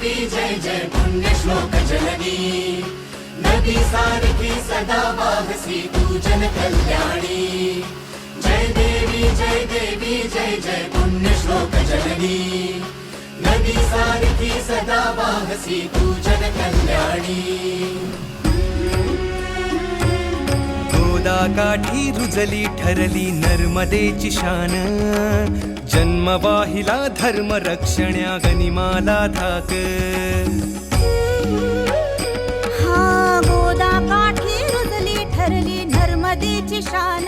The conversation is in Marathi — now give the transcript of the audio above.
देवी जय जय पुण्यश्लोक जननी, नदी सारखी सदा वाहसी तू जन कल्याणी। जय देवी जय जय पुण्यश्लोक जननी, नदी सारखी सदा वाहसी तू जन कल्याणी। गोदा काठी रुजली ठरली नर्मदेची शान, जन्म वाहिला धर्म रक्षण्या गनिमाला धाक। हा गोदा काठी रुजली ठरली नर्मदेची शान,